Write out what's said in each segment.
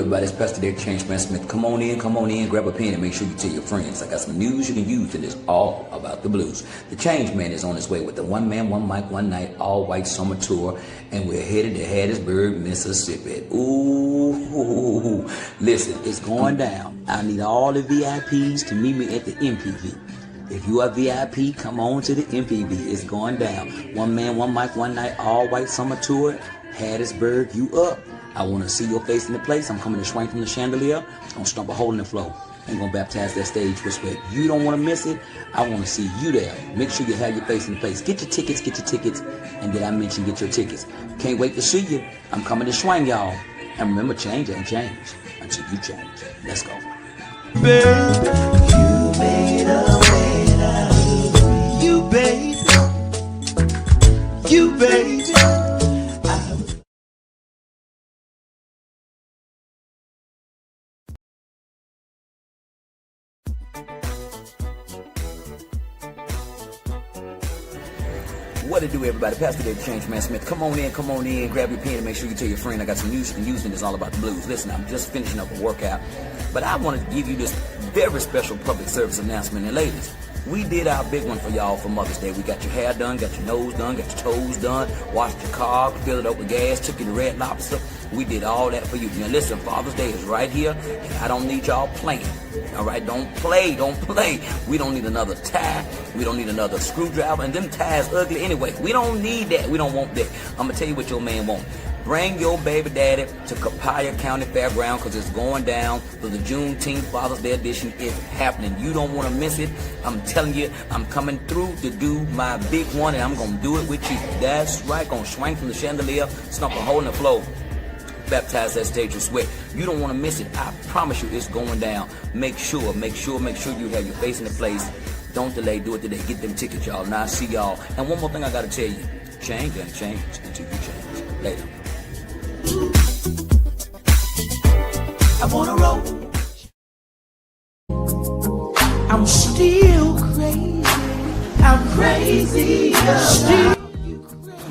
everybody? It's Pastor Derek Changeman Smith. Come on in, grab a pen and make sure you tell your friends. I got some news you can use and it's all about the blues. The Changeman is on his way with the One Man, One Mic, One Night, all-white summer tour, and we're headed to Hattiesburg, Mississippi. Ooh, listen, it's going down. I need all the VIPs to meet me at the MPV. If you are VIP, come on to the MPV. It's going down. One Man, One Mic, One Night, all-white summer tour, Hattiesburg, you up. I want to see your face in the place. I'm coming to swing from the chandelier. I'm going to stomp a hole in the floor. I'm going to baptize that stage with sweat. You don't want to miss it. I want to see you there. Make sure you have your face in the place. Get your tickets. And did I mention get your tickets? Can't wait to see you. I'm coming to swing, y'all. And remember, change ain't change until you change. Let's go. Baby, you made a way out of me. You baby. What it do, everybody? Pastor Derek Changeman Smith. Come on in, grab your pen and make sure you tell your friend I got some news you can use and it's all about the blues. Listen, I'm just finishing up a workout, but I want to give you this very special public service announcement. And ladies, we did our big one for y'all for Mother's Day. We got your hair done, got your nose done, got your toes done, washed your car, filled it up with gas, took you to Red Lobster. We did all that for you. Now listen, Father's Day is right here, and I don't need y'all playing. All right, don't play. We don't need another tie. We don't need another screwdriver, and them ties ugly anyway. We don't need that. We don't want that. I'm gonna tell you what your man wants. Bring your baby daddy to Copiah County Fairground because it's going down for the Juneteenth Father's Day edition. It's happening. You don't want to miss it. I'm telling you, I'm coming through to do my big one, and I'm going to do it with you. That's right. Going to swing from the chandelier, stomp a hole in the floor, baptize that stage with sweat. You don't want to miss it. I promise you it's going down. Make sure you have your face in the place. Don't delay. Do it today. Get them tickets, y'all. Now I see y'all. And one more thing I got to tell you. Change ain't change until you change. Later. I wanna roll. I'm still crazy. I'm crazy.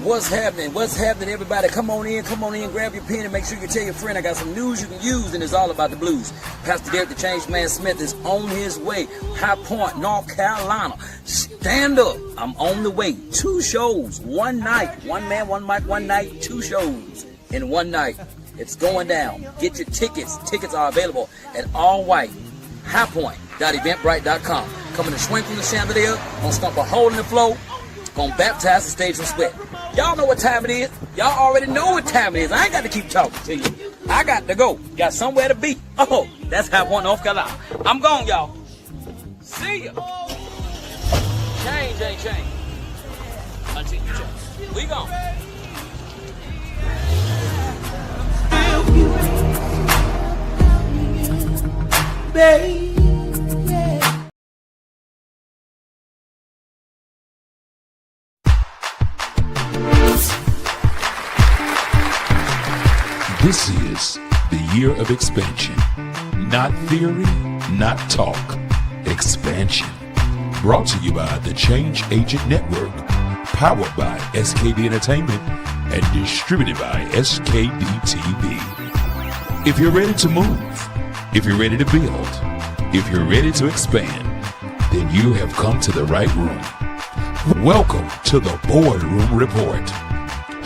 What's happening, everybody? Come on in, grab your pen and make sure you tell your friend I got some news you can use and it's all about the blues. Pastor Derek the Changeman Smith is on his way. High Point, North Carolina. Stand up. I'm on the way. 2 shows, one night. One man, one mic, one night, 2 shows in one night. It's going down. Get your tickets. Tickets are available at all white. highpoint.eventbrite.com. Coming to swing from the chandelier. Gonna stomp a hole in the floor. Gonna baptize the stage with sweat. Y'all know what time it is. Y'all already know what time it is. I ain't got to keep talking to you. I got to go. Got somewhere to be. Oh, that's High Point, North Carolina. I'm gone, y'all. See ya. Change ain't change until you change. We gone. Baby. This is the year of expansion. Not theory, not talk. Expansion. Brought to you by the Change Agent Network. Powered by SKD Entertainment and distributed by SKD TV. If you're ready to move, if you're ready to build, if you're ready to expand, then you have come to the right room. Welcome to the Boardroom Report.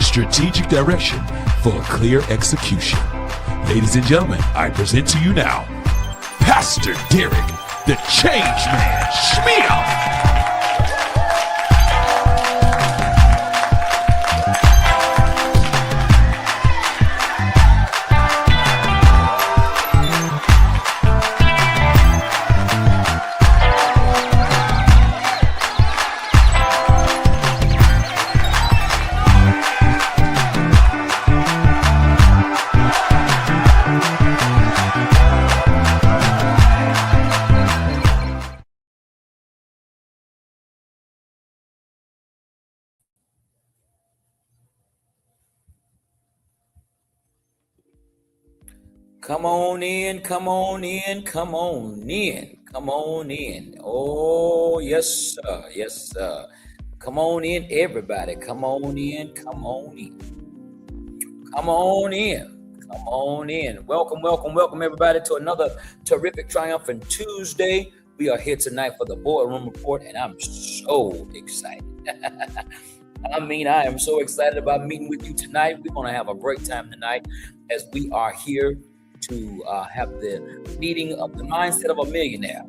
Strategic direction for clear execution. Ladies and gentlemen, I present to you now, Pastor Derek, the Changeman Smith. Come on in. Oh, yes, sir. Come on in, everybody. Come on in. Come on in. Welcome, everybody, to another terrific, triumphant Tuesday. We are here tonight for the Boardroom Report, and I'm so excited. I am so excited about meeting with you tonight. We're going to have a great time tonight as we are here to have the meeting of the mindset of a millionaire.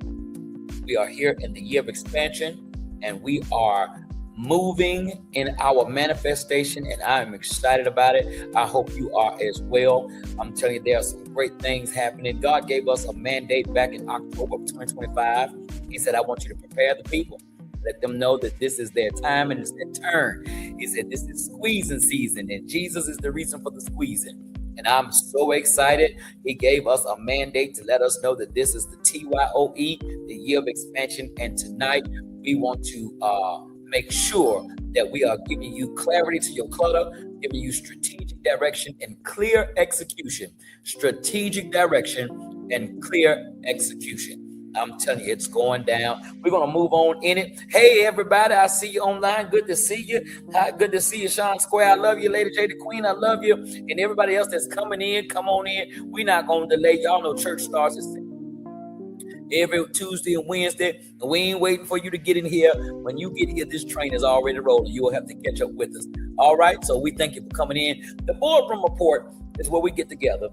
We are here in the year of expansion, and we are moving in our manifestation, and I'm excited about it. I hope you are as well. I'm telling you, there are some great things happening. God gave us a mandate back in October of 2025. He said, I want you to prepare the people. Let them know that this is their time and it's their turn. He said, this is squeezing season, and Jesus is the reason for the squeezing. And I'm so excited. He gave us a mandate to let us know that this is the TYOE, the year of expansion. And tonight we want to make sure that we are giving you clarity to your clutter, giving you strategic direction and clear execution. Strategic direction and clear execution. I'm telling you, it's going down. We're going to move on in it. Hey, everybody, I see you online. Good to see you. Good to see you, Sean Square. I love you, Lady J, the Queen. I love you. And everybody else that's coming in, come on in. We're not going to delay. Y'all know church starts every Tuesday and Wednesday, and we ain't waiting for you to get in here. When you get here, this train is already rolling. You will have to catch up with us. All right, so we thank you for coming in. The Boardroom Report is where we get together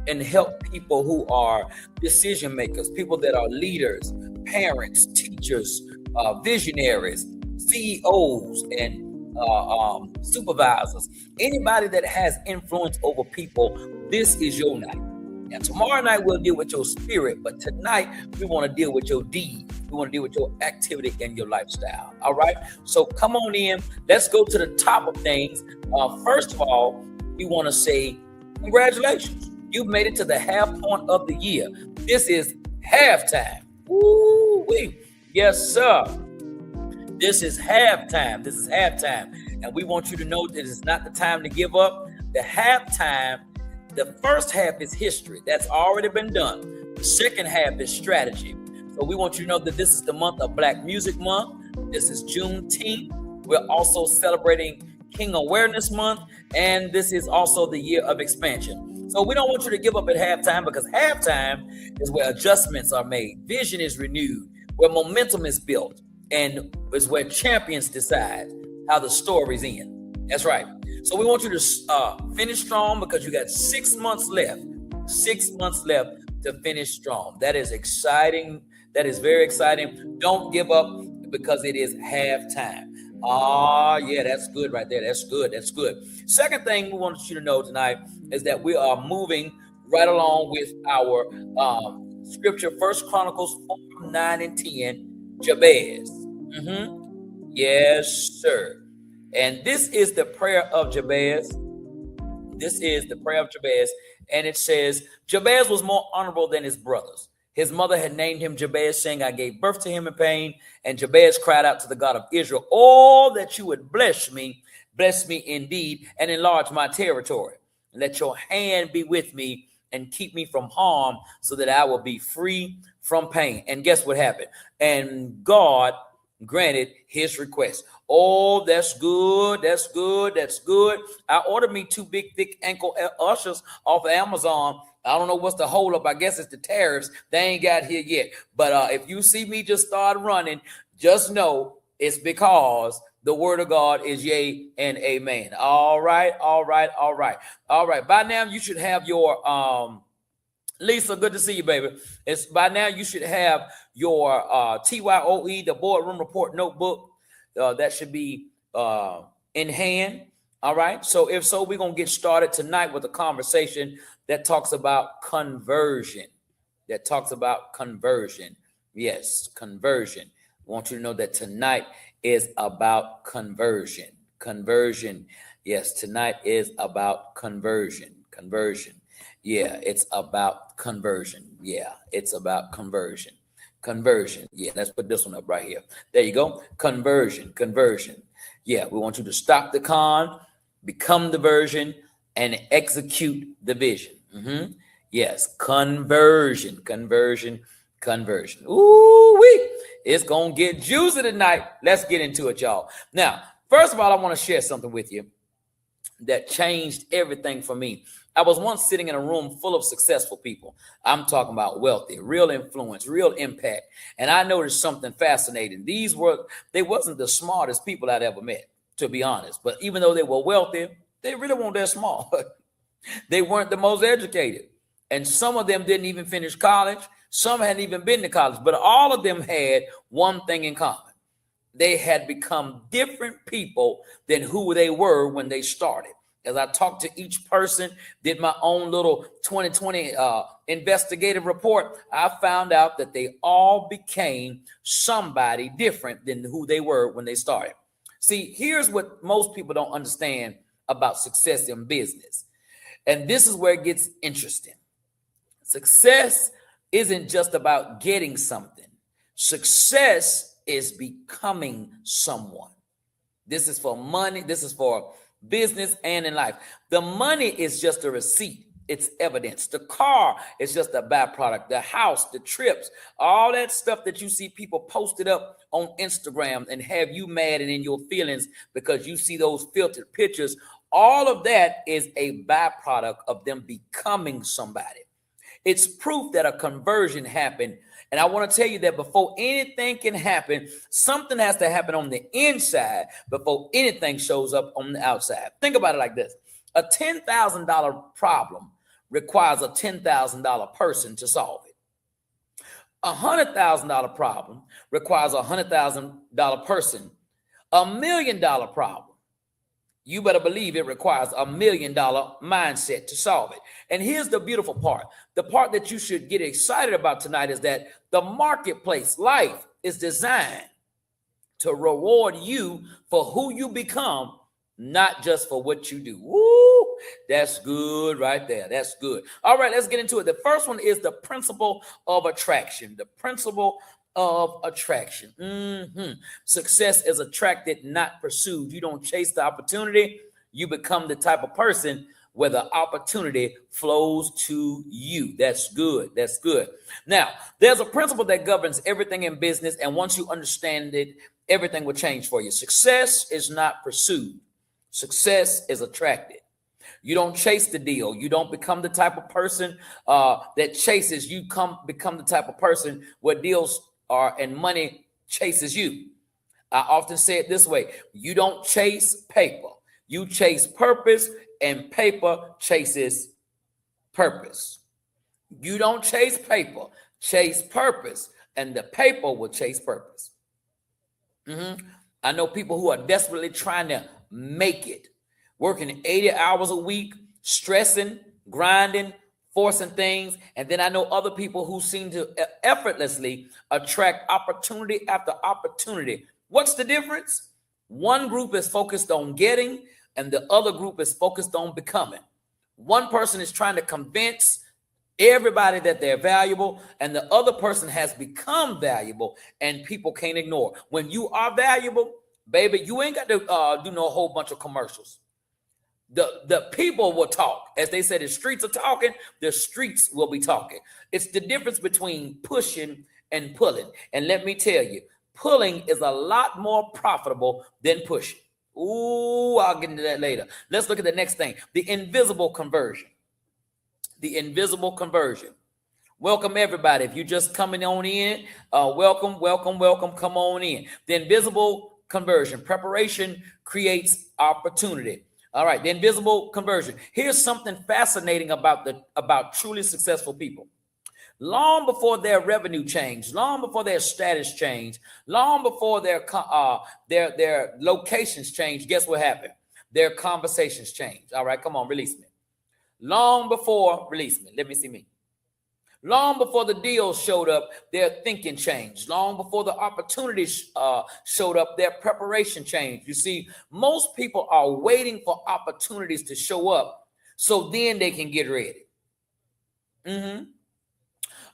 and help people who are decision makers, people that are leaders, parents, teachers, visionaries, CEOs, and supervisors. Anybody that has influence over people, this is your night. Now, tomorrow night we'll deal with your spirit, but tonight we want to deal with your deed. We want to deal with your activity and your lifestyle. All right, so come on in. Let's go to the top of things. First of all, we want to say congratulations. You've made it to the half point of the year. This is halftime. Woo-wee. Yes, sir. This is halftime. This is halftime. And we want you to know that it's not the time to give up. The halftime, the first half is history. That's already been done. The second half is strategy. So we want you to know that this is the month of Black Music Month. This is Juneteenth. We're also celebrating King Awareness Month. And this is also the year of expansion. So we don't want you to give up at halftime, because halftime is where adjustments are made, vision is renewed, where momentum is built, and is where champions decide how the stories end. That's right. So we want you to finish strong, because you got 6 months left. 6 months left to finish strong. That is exciting. That is very exciting. Don't give up, because it is halftime. Yeah, that's good right there. That's good. That's good. Second thing we want you to know tonight is that we are moving right along with our scripture, 1 Chronicles 4, 9, and 10, Jabez. Yes, sir. And this is the prayer of Jabez. This is the prayer of Jabez. And it says, Jabez was more honorable than his brothers. His mother had named him Jabez, saying, I gave birth to him in pain. And Jabez cried out to the God of Israel, oh, that you would bless me indeed, and enlarge my territory. Let your hand be with me and keep me from harm, so that I will be free from pain. And guess what happened? And God granted his request. Oh, that's good. That's good. That's good. I ordered me 2 big, thick ankle ushers off of Amazon. I don't know what's the hold up. I guess it's the tariffs. They ain't got here yet. But if you see me just start running, just know it's because the word of God is yea and amen. All right. By now you should have your Lisa, good to see you, baby. It's by now you should have your TYOE, the Boardroom Report notebook. That should be in hand. All right. So if so, we're going to get started tonight with a conversation that talks about conversion. Yes, conversion. I want you to know that tonight is about conversion. Yes, tonight is about conversion. Yeah, it's about conversion. Yeah, let's put this one up right here. There you go. Conversion. Yeah, we want you to stop the con, become the version, and execute the vision. Yes, conversion. Ooh-wee. It's going to get juicy tonight. Let's get into it, y'all. Now, first of all, I want to share something with you that changed everything for me. I was once sitting in a room full of successful people. I'm talking about wealthy, real influence, real impact. And I noticed something fascinating. They wasn't the smartest people I'd ever met, to be honest. But even though they were wealthy, they really weren't that smart. They weren't the most educated. And some of them didn't even finish college. Some hadn't even been to college. But all of them had one thing in common. They had become different people than who they were when they started. As I talked to each person, did my own little 2020 investigative report, I found out that they all became somebody different than who they were when they started. See, here's what most people don't understand about success in business. And this is where it gets interesting. Success isn't just about getting something. Success is becoming someone. This is for money. This is for business and in life. The money is just a receipt. It's evidence. The car is just a byproduct. The house, the trips, all that stuff that you see people posted up on Instagram and have you mad and in your feelings because you see those filtered pictures. All of that is a byproduct of them becoming somebody. It's proof that a conversion happened. And I want to tell you that before anything can happen, something has to happen on the inside before anything shows up on the outside. Think about it like this. A $10,000 problem requires a $10,000 person to solve it. A $100,000 problem requires a $100,000 person. $1 million problem, you better believe it requires $1 million mindset to solve it. And here's the beautiful part. The part that you should get excited about tonight is that the marketplace, life, is designed to reward you for who you become, not just for what you do. Woo! That's good right there. That's good. All right, let's get into it. The first one is the principle of attraction. The principle of attraction. Success is attracted, not pursued. You don't chase the opportunity. You become the type of person where the opportunity flows to you. That's good. That's good. Now, there's a principle that governs everything in business, and once you understand it, everything will change for you. Success is not pursued. Success is attracted. You don't chase the deal. You don't become the type of person that chases. You become the type of person where deals are and money chases you. I often say it this way. You don't chase paper. You chase purpose, and paper chases purpose. You don't chase paper. Chase purpose, and the paper will chase purpose. I know people who are desperately trying to make it, working 80 hours a week, stressing, grinding, forcing things. And then I know other people who seem to effortlessly attract opportunity after opportunity. What's the difference? One group is focused on getting, and the other group is focused on becoming. One person is trying to convince everybody that they're valuable, and the other person has become valuable, and people can't ignore. When you are valuable, baby, you ain't got to do no whole bunch of commercials. The people will talk. As they said, the streets are talking, the streets will be talking. It's the difference between pushing and pulling. And let me tell you, pulling is a lot more profitable than pushing. Ooh, I'll get into that later. Let's look at the next thing. The invisible conversion. The invisible conversion. Welcome, everybody. If you're just coming on in, welcome. Come on in. The invisible conversion. Preparation creates opportunity. All right, the invisible conversion. Here's something fascinating about truly successful people. Long before their revenue changed, long before their status changed, long before their locations changed, guess what happened? Their conversations changed. All right, come on, release me. Long before, release me. Let me see me. Long before the deals showed up, their thinking changed. Long before the opportunities showed up, their preparation changed. You see, most people are waiting for opportunities to show up so then they can get ready.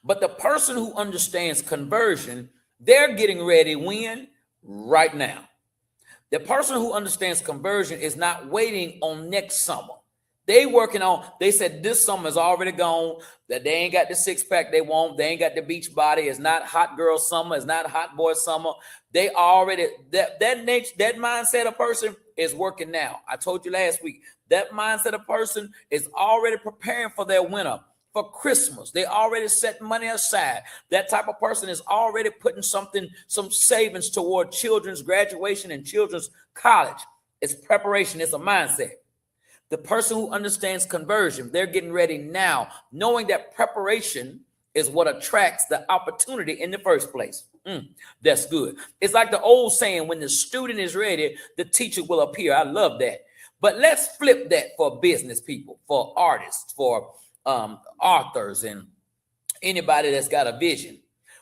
But the person who understands conversion, they're getting ready when? Right now. The person who understands conversion is not waiting on next summer. They said this summer is already gone, that they ain't got the six pack they want. They ain't got the beach body. It's not hot girl summer. It's not hot boy summer. They already, that mindset of person is working now. I told you last week, that mindset of person is already preparing for their winter, for Christmas. They already set money aside. That type of person is already putting some savings toward children's graduation and children's college. It's preparation. It's a mindset. The person who understands conversion, they're getting ready now, knowing that preparation is what attracts the opportunity in the first place. That's good. It's like the old saying, when the student is ready, the teacher will appear. I love that. But let's flip that for business people, for artists, for authors, and anybody that's got a vision.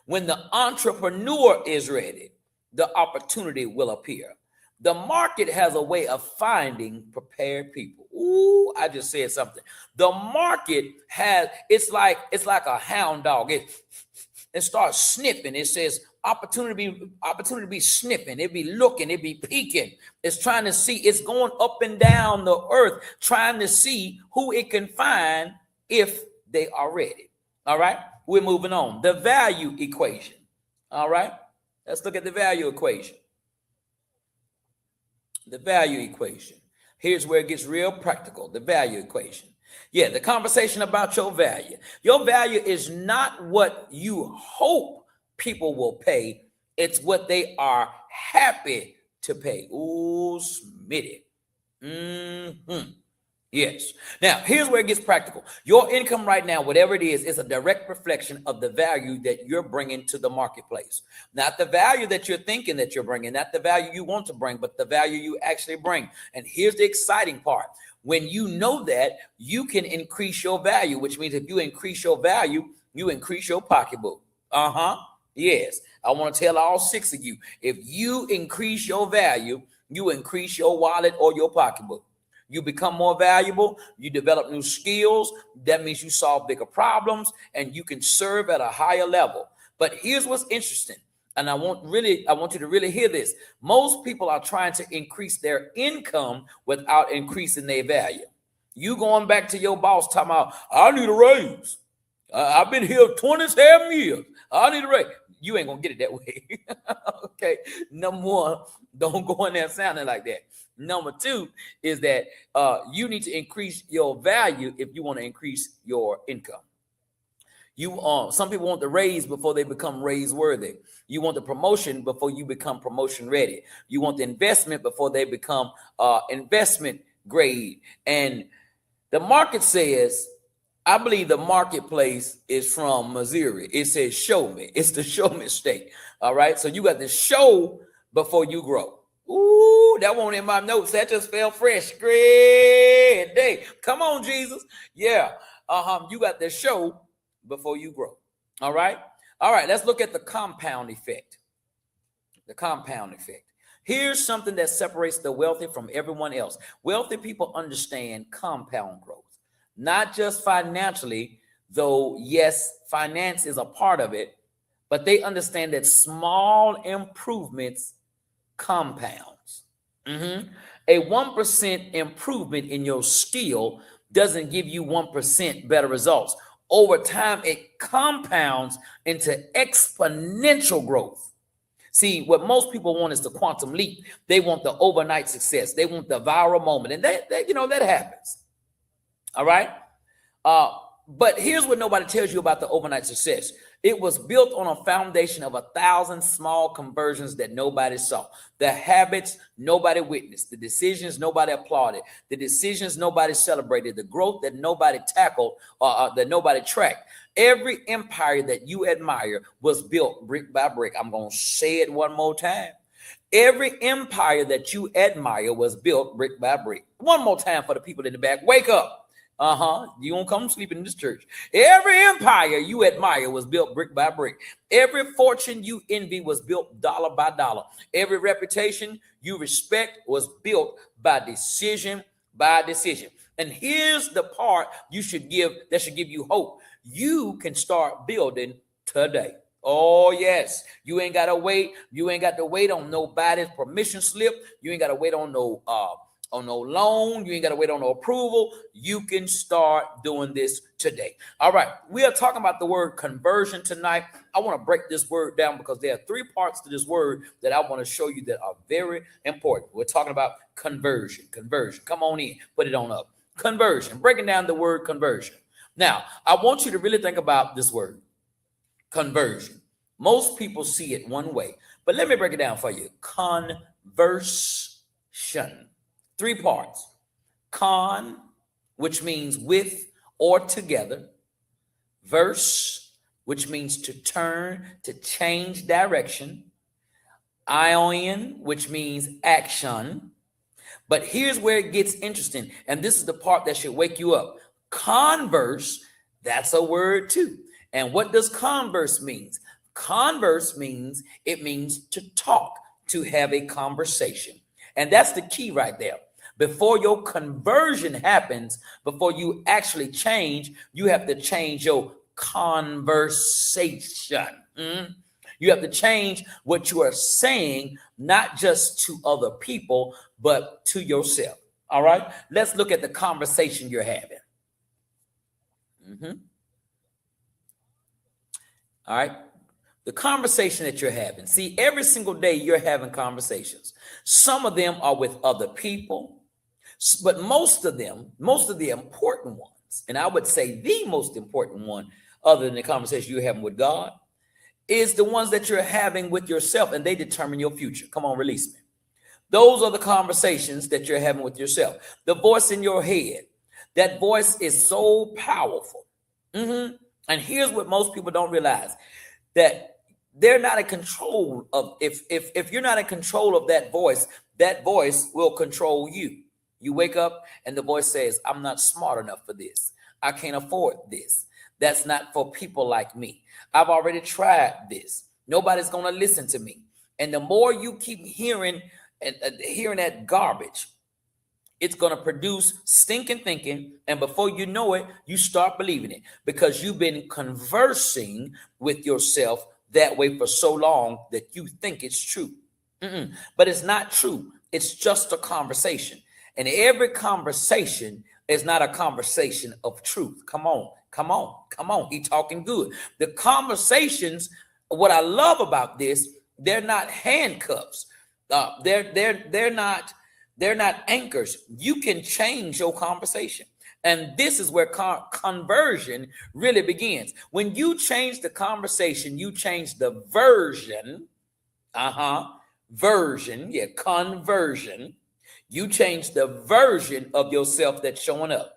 When the entrepreneur is ready, the opportunity will appear. The market has a way of finding prepared people. Ooh, I just said something. The market has, it's like a hound dog. It starts sniffing. It says opportunity be sniffing. It be looking. It be peeking. It's trying to see. It's going up and down the earth, trying to see who it can find if they are ready. All right, we're moving on. The value equation. All right, let's look at the value equation. The value equation. Here's where it gets real practical. The value equation. Yeah, the conversation about your value. Your value is not what you hope people will pay. It's what they are happy to pay. Ooh, Smitty. Yes. Now, here's where it gets practical. Your income right now, whatever it is a direct reflection of the value that you're bringing to the marketplace. Not the value that you're thinking that you're bringing, not the value you want to bring, but the value you actually bring. And here's the exciting part. When you know that, you can increase your value, which means if you increase your value, you increase your pocketbook. Yes. I want to tell all 6 of you, if you increase your value, you increase your wallet or your pocketbook. You become more valuable. You develop new skills. That means you solve bigger problems and you can serve at a higher level. But here's what's interesting. And I want you to really hear this. Most people are trying to increase their income without increasing their value. You going back to your boss talking about, I need a raise. I've been here 27 years. I need a raise. You ain't going to get it that way. Okay. Number one, don't go in there sounding like that. Number two is that you need to increase your value if you want to increase your income. Some people want the raise before they become raise worthy. You want the promotion before you become promotion ready. You want the investment before they become investment grade. And the market says, I believe the marketplace is from Missouri. It says, show me. It's the show me state. All right. So you got to show before you grow. Ooh, that one in my notes. That just fell fresh. Great day. Come on, Jesus. Yeah. You got to show before you grow. All right. All right. Let's look at the compound effect. The compound effect. Here's something that separates the wealthy from everyone else. Wealthy people understand compound growth. Not just financially, though, yes, finance is a part of it, but they understand that small improvements compounds. A 1% improvement in your skill doesn't give you 1% better results. Over time, it compounds into exponential growth. See, what most people want is the quantum leap. They want the overnight success. They want the viral moment. And that happens. All right. But here's what nobody tells you about the overnight success. It was built on a foundation of 1,000 small conversions that nobody saw. The habits nobody witnessed. The decisions nobody applauded. The decisions nobody celebrated. The growth that nobody tackled or that nobody tracked. Every empire that you admire was built brick by brick. I'm going to say it one more time. Every empire that you admire was built brick by brick. One more time for the people in the back. Wake up. You won't come sleeping in this church. Every empire you admire was built brick by brick. Every fortune you envy was built dollar by dollar. Every reputation you respect was built by decision by decision. And here's the part that should give you hope. You can start building today. Oh, yes. You ain't got to wait. You ain't got to wait on nobody's permission slip. You ain't got to wait on no on no loan. You ain't got to wait on no approval. You can start doing this today. All right. We are talking about the word conversion tonight. I want to break this word down because there are 3 parts to this word that I want to show you that are very important. We're talking about conversion. Conversion. Come on in. Put it on up. Conversion. Breaking down the word conversion. Now, I want you to really think about this word. Conversion. Most people see it one way, but let me break it down for you. Conversion. 3 parts. Con, which means with or together. Verse, which means to turn, to change direction. Ion, which means action. But here's where it gets interesting, and this is the part that should wake you up. Converse, that's a word too. And what does converse means? Converse means it means to talk, to have a conversation. And that's the key right there. Before your conversion happens, before you actually change, you have to change your conversation. You have to change what you are saying, not just to other people, but to yourself. All right, let's look at the conversation you're having. All right, the conversation that you're having. See, every single day you're having conversations. Some of them are with other people, but most of the important ones, and I would say the most important one, other than the conversation you're having with God, is the ones that you're having with yourself, and they determine your future. Come on, release me. Those are the conversations that you're having with yourself. The voice in your head, that voice is so powerful. And here's what most people don't realize, that they're not in control of, if you're not in control of that voice will control you. You wake up and the voice says, I'm not smart enough for this. I can't afford this. That's not for people like me. I've already tried this. Nobody's going to listen to me. And the more you keep hearing that garbage, it's going to produce stinking thinking. And before you know it, you start believing it because you've been conversing with yourself that way for so long that you think it's true. But it's not true. It's just a conversation. And every conversation is not a conversation of truth. Come on. He talking good. The conversations, what I love about this, they're not handcuffs. They're not anchors. You can change your conversation. And this is where conversion really begins. When you change the conversation, you change the version. Conversion. You change the version of yourself that's showing up.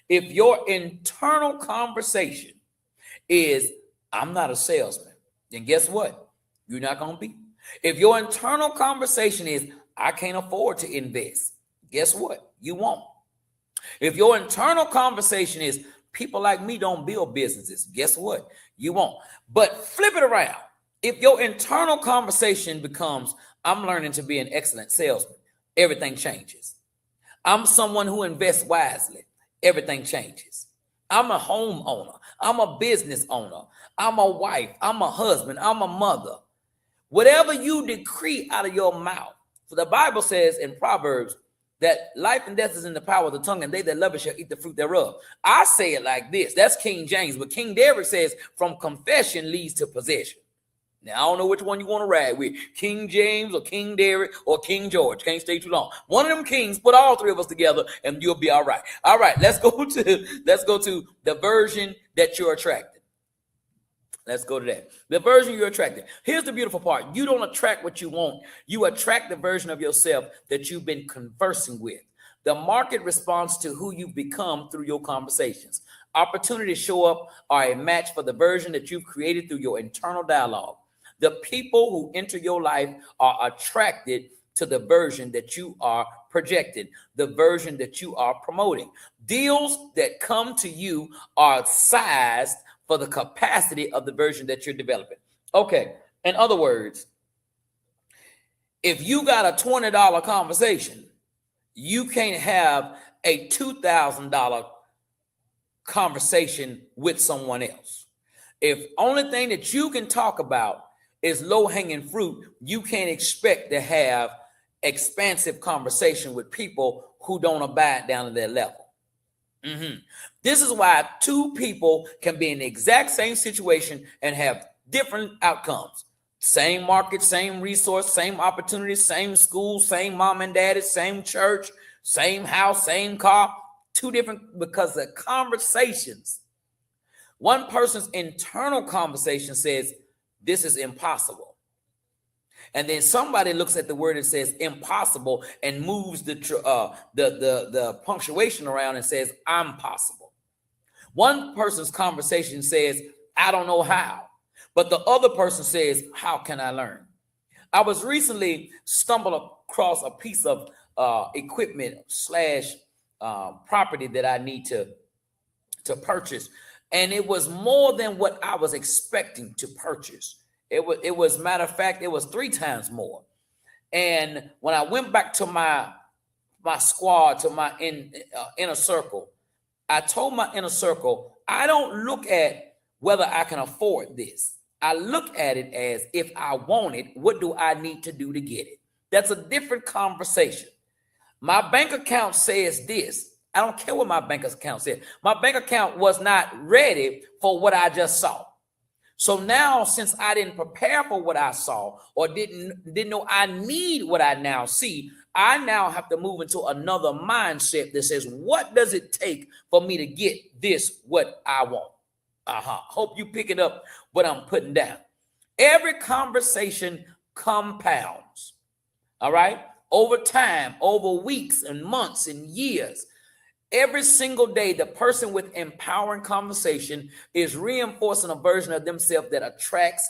If your internal conversation is, I'm not a salesman, then guess what? You're not going to be. If your internal conversation is, I can't afford to invest, guess what? You won't. If your internal conversation is, people like me don't build businesses, guess what? You won't. But flip it around. If your internal conversation becomes, I'm learning to be an excellent salesman, everything changes. I'm someone who invests wisely. Everything changes. I'm a homeowner. I'm a business owner. I'm a wife. I'm a husband. I'm a mother. Whatever you decree out of your mouth. So the Bible says in Proverbs that life and death is in the power of the tongue, and they that love it shall eat the fruit thereof. I say it like this. That's King James. But King David says from confession leads to possession. Now, I don't know which one you want to ride with, King James or King David or King George. Can't stay too long. One of them kings, put all 3 of us together and you'll be all right. All right, let's go to the version that you're attracting. Let's go to that. The version you're attracting. Here's the beautiful part. You don't attract what you want. You attract the version of yourself that you've been conversing with. The market responds to who you've become through your conversations. Opportunities show up are a match for the version that you've created through your internal dialogue. The people who enter your life are attracted to the version that you are projecting, the version that you are promoting. Deals that come to you are sized for the capacity of the version that you're developing. Okay, in other words, if you got a $20 conversation, you can't have a $2,000 conversation with someone else. If only thing that you can talk about is low-hanging fruit, you can't expect to have expansive conversation with people who don't abide down to their level. This is why two people can be in the exact same situation and have different outcomes. Same market, same resource, same opportunity, same school, same mom and daddy, same church, same house, same car. Two different, because the conversations, one person's internal conversation says, this is impossible. And then somebody looks at the word and says impossible and moves the punctuation around and says, I'm possible. One person's conversation says, I don't know how. But the other person says, how can I learn? I was recently stumbled across a piece of equipment / property that I need to purchase. And it was more than what I was expecting to purchase. It was matter of fact, it was 3 times more. And when I went back to my squad, to my inner circle, I told my inner circle, I don't look at whether I can afford this. I look at it as, if I want it, what do I need to do to get it? That's a different conversation. My bank account says this. I don't care what my bank account said. My bank account was not ready for what I just saw. So now, since I didn't prepare for what I saw, or didn't know I need what I now see, I now have to move into another mindset that says, what does it take for me to get this, what I want? Hope you picking up what I'm putting down. Every conversation compounds, all right? Over time, over weeks and months and years. Every single day, the person with empowering conversation is reinforcing a version of themselves that attracts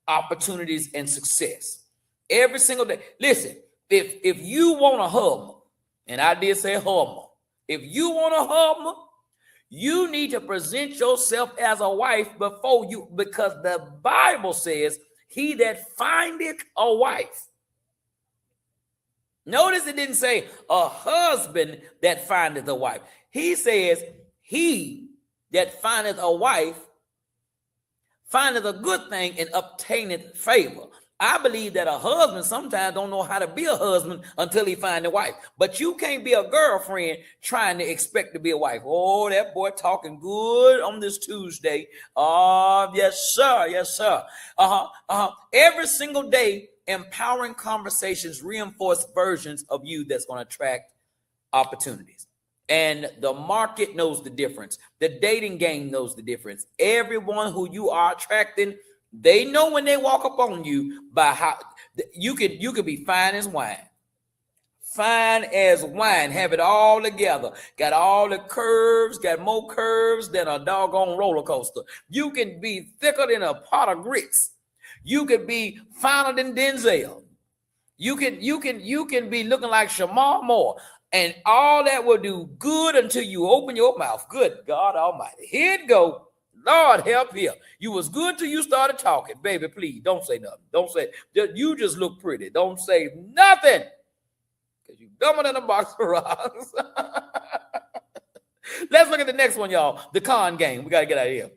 opportunities and success. Every single day. Listen, if you want a Hummer, and I did say Hummer, if you want a Hummer, you need to present yourself as a wife before you, because the Bible says, he that findeth a wife. Notice it didn't say a husband that findeth a wife. He says, he that findeth a wife findeth a good thing and obtaineth favor. I believe that a husband sometimes don't know how to be a husband until he find a wife. But you can't be a girlfriend trying to expect to be a wife. Oh, that boy talking good on this Tuesday. Yes, sir. Yes, sir. Every single day, empowering conversations reinforce versions of you that's going to attract opportunities. And the market knows the difference. The dating game knows the difference. Everyone who you are attracting, they know when they walk up on you by how you could be fine as wine. Fine as wine, have it all together. Got all the curves, got more curves than a doggone roller coaster. You can be thicker than a pot of grits. You could be finer than Denzel. You can be looking like Shamar Moore. And all that will do good until you open your mouth. Good God Almighty. Here it go. Lord help here. You was good till you started talking. Baby, please don't say nothing. Don't say, you just look pretty. Don't say nothing. Because you dumber than a box of rocks. Let's look at the next one, y'all. The con game. We got to get out of here.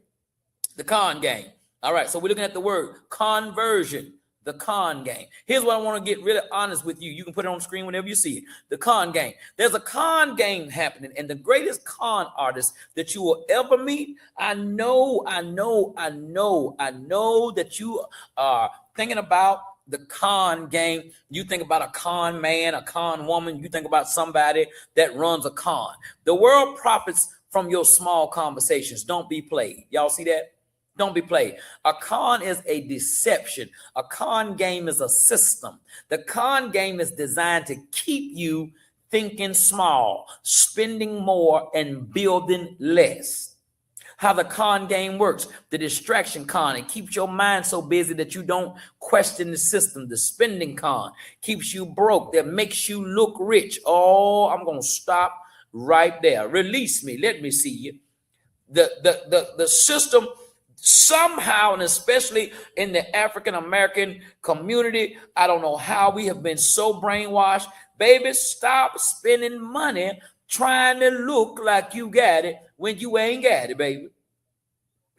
The con game. All right, so we're looking at the word conversion. The con game. Here's what I want to get really honest with you. You can put it on the screen whenever you see it. The con game. There's a con game happening, and the greatest con artist that you will ever meet, I know that you are thinking about the con game. You think about a con man, a con woman. You think about somebody that runs a con. The world profits from your small conversations. Don't be played. Y'all see that? Don't be played. A con is a deception. A con game is a system. The con game is designed to keep you thinking small, spending more, and building less. How the con game works. The distraction con, it keeps your mind so busy that you don't question the system. The spending con keeps you broke, that makes you look rich. Oh, I'm going to stop right there. Release me. Let me see you. The system somehow, and especially in the African American community, I don't know how we have been so brainwashed. Baby, stop spending money trying to look like you got it when you ain't got it, baby.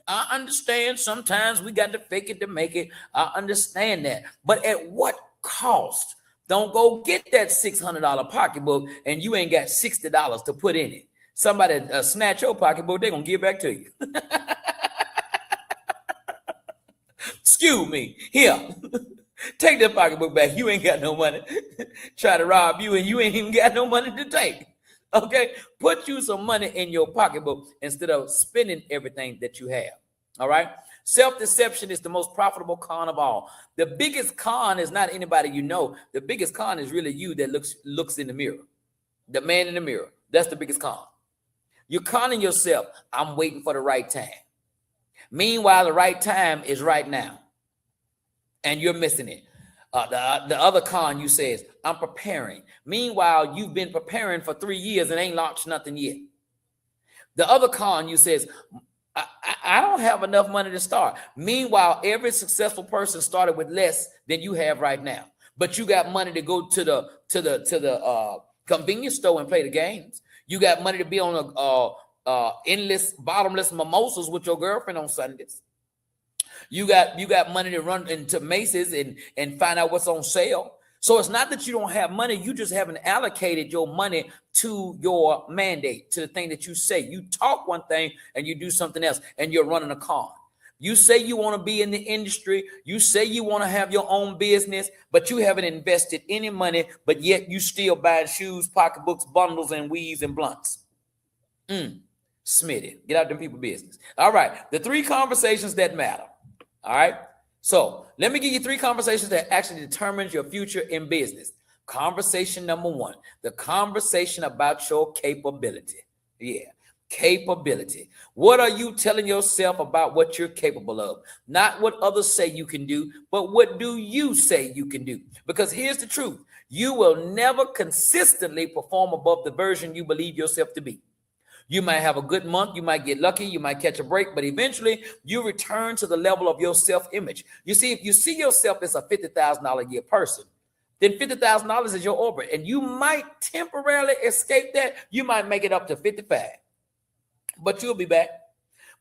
I understand sometimes we got to fake it to make it. I understand that. But at what cost? Don't go get that $600 pocketbook and you ain't got $60 to put in it. Somebody snatch your pocketbook, they're going to give back to you. Excuse me. Here, take that pocketbook back. You ain't got no money. Try to rob you and you ain't even got no money to take. Okay? Put you some money in your pocketbook instead of spending everything that you have. All right? Self-deception is the most profitable con of all. The biggest con is not anybody you know. The biggest con is really you that looks in the mirror. The man in the mirror. That's the biggest con. You're conning yourself. I'm waiting for the right time. Meanwhile, the right time is right now. And you're missing it. The other con you say is, I'm preparing. Meanwhile, you've been preparing for 3 years and ain't launched nothing yet. The other con you says, I don't have enough money to start. Meanwhile, every successful person started with less than you have right now. But you got money to go to the convenience store and play the games. You got money to be on endless, bottomless mimosas with your girlfriend on Sundays. You got money to run into Macy's and find out what's on sale. So it's not that you don't have money. You just haven't allocated your money to your mandate, to the thing that you say. You talk one thing and you do something else, and you're running a con. You say you want to be in the industry. You say you want to have your own business, but you haven't invested any money, but yet you still buying shoes, pocketbooks, bundles, and weaves and blunts. Smitty, get out them people business. All right, the 3 conversations that matter. All right. So let me give you 3 conversations that actually determines your future in business. Conversation number 1, the conversation about your capability. Yeah, capability. What are you telling yourself about what you're capable of? Not what others say you can do, but what do you say you can do? Because here's the truth. You will never consistently perform above the version you believe yourself to be. You might have a good month. You might get lucky. You might catch a break, but eventually you return to the level of your self-image. You see, if you see yourself as a $50,000 a year person, then $50,000 is your orbit, and you might temporarily escape that. You might make it up to 55, but you'll be back.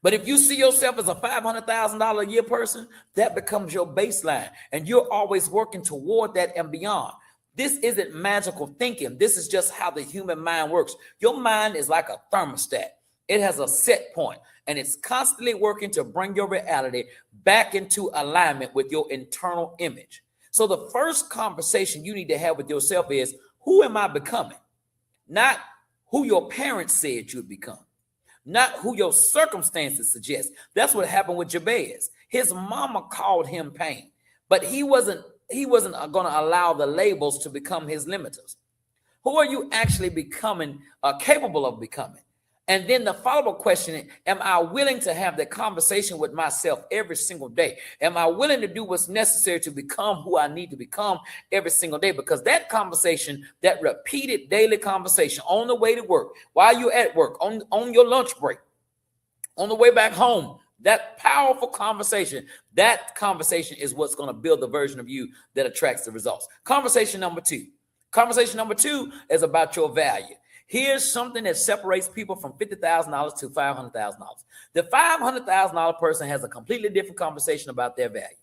But if you see yourself as a $500,000 a year person, that becomes your baseline, and you're always working toward that and beyond. This isn't magical thinking. This is just how the human mind works. Your mind is like a thermostat. It has a set point, and it's constantly working to bring your reality back into alignment with your internal image. So the first conversation you need to have with yourself is, who am I becoming? Not who your parents said you'd become. Not who your circumstances suggest. That's what happened with Jabez. His mama called him pain, but he wasn't going to allow the labels to become his limiters. Who are you actually becoming, capable of becoming? And then the follow-up question, am I willing to have that conversation with myself every single day? Am I willing to do what's necessary to become who I need to become every single day? Because that conversation, that repeated daily conversation on the way to work, while you're at work, on your lunch break, on the way back home, that powerful conversation, that conversation is what's going to build the version of you that attracts the results. Conversation number 2. Conversation number 2 is about your value. Here's something that separates people from $50,000 to $500,000. The $500,000 person has a completely different conversation about their value.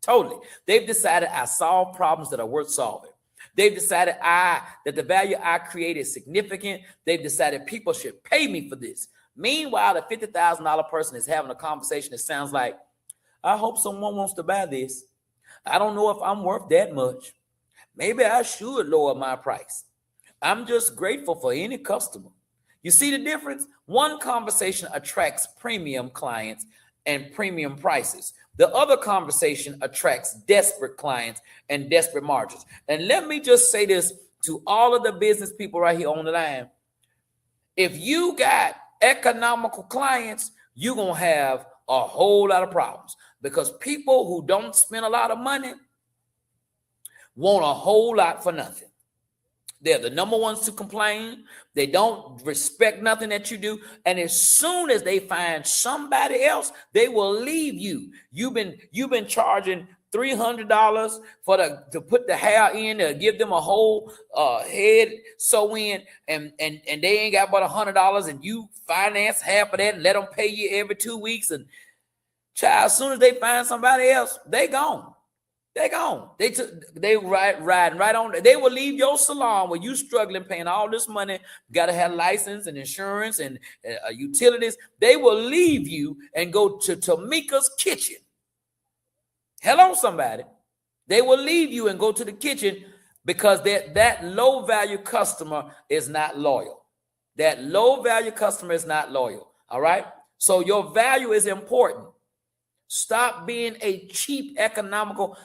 Totally. They've decided I solve problems that are worth solving. They've decided that the value I create is significant. They've decided people should pay me for this. Meanwhile, the $50,000 person is having a conversation that sounds like, I hope someone wants to buy this. I don't know if I'm worth that much. Maybe I should lower my price. I'm just grateful for any customer. You see the difference? One conversation attracts premium clients and premium prices. The other conversation attracts desperate clients and desperate margins. And let me just say this to all of the business people right here on the line. If you got economical clients, you're going to have a whole lot of problems, because people who don't spend a lot of money want a whole lot for nothing. They're the number ones to complain. They don't respect nothing that you do. And as soon as they find somebody else, they will leave you. You've been charging $300 to put the hair in, to give them a whole head sew in, and they ain't got but $100, and you finance half of that and let them pay you every 2 weeks. And child, as soon as they find somebody else, they gone. They gone. They riding right on. They will leave your salon where you struggling, paying all this money. Got to have license and insurance and utilities. They will leave you and go to Tamika's kitchen. Hello, somebody. They will leave you and go to the kitchen because that low value customer is not loyal. That low value customer is not loyal. All right. So your value is important. Stop being a cheap economical.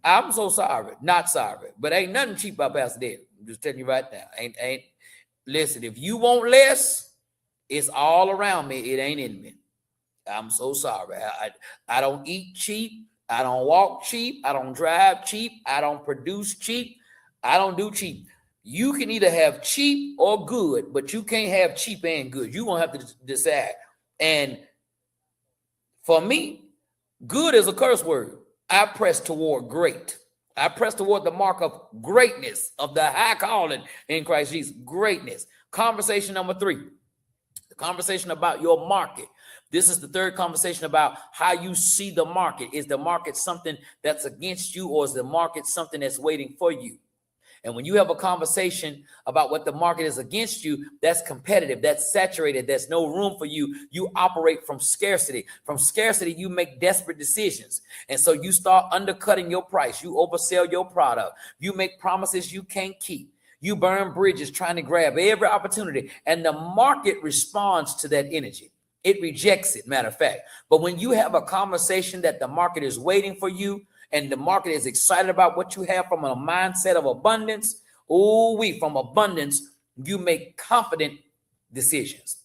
I'm so sorry, not sorry, but ain't nothing cheap about Pastor David. I'm just telling you right now. Ain't. Listen, if you want less, it's all around me. It ain't in me. I'm so sorry. I don't eat cheap. I don't walk cheap. I don't drive cheap. I don't produce cheap. I don't do cheap. You can either have cheap or good, but you can't have cheap and good. You're going to have to decide. And for me, good is a curse word. I press toward great. I press toward the mark of greatness, of the high calling in Christ Jesus. Greatness. Conversation number 3. The conversation about your market. This is the third conversation about how you see the market. Is the market something that's against you, or is the market something that's waiting for you? And when you have a conversation about what the market is against you, that's competitive, that's saturated, there's no room for you. You operate from scarcity. From scarcity, you make desperate decisions. And so you start undercutting your price. You oversell your product. You make promises you can't keep. You burn bridges trying to grab every opportunity. And the market responds to that energy. It rejects it, matter of fact. But when you have a conversation that the market is waiting for you, and the market is excited about what you have from a mindset of abundance, from abundance, you make confident decisions.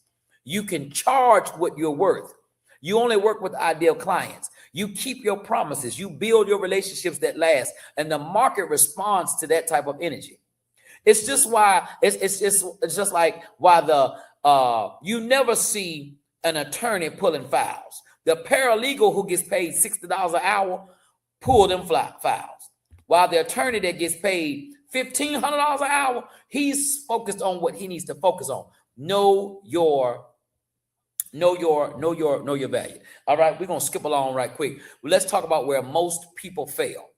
You can charge what you're worth. You only work with ideal clients. You keep your promises. You build your relationships that last, and the market responds to that type of energy. It's just why it's just like why you never see an attorney pulling files. The paralegal who gets paid $60 an hour pull them files, while the attorney that gets paid $1,500 an hour, he's focused on what he needs to focus on. Know your value. All right, we're gonna skip along right quick. Well, let's talk about where most people fail.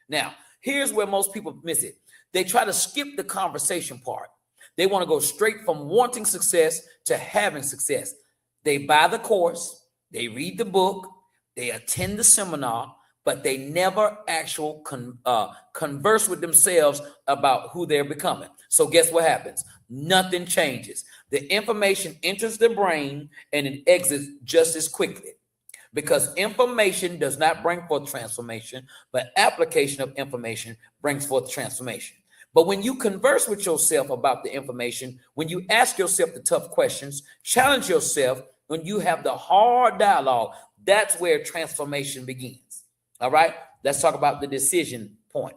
Now, here's where most people miss it. They try to skip the conversation part. They want to go straight from wanting success to having success. They buy the course, they read the book, they attend the seminar, but they never actually converse with themselves about who they're becoming. So guess what happens? Nothing changes. The information enters the brain and it exits just as quickly, because information does not bring forth transformation, but application of information brings forth transformation. But when you converse with yourself about the information, when you ask yourself the tough questions, challenge yourself, when you have the hard dialogue, that's where transformation begins. All right, let's talk about the decision point.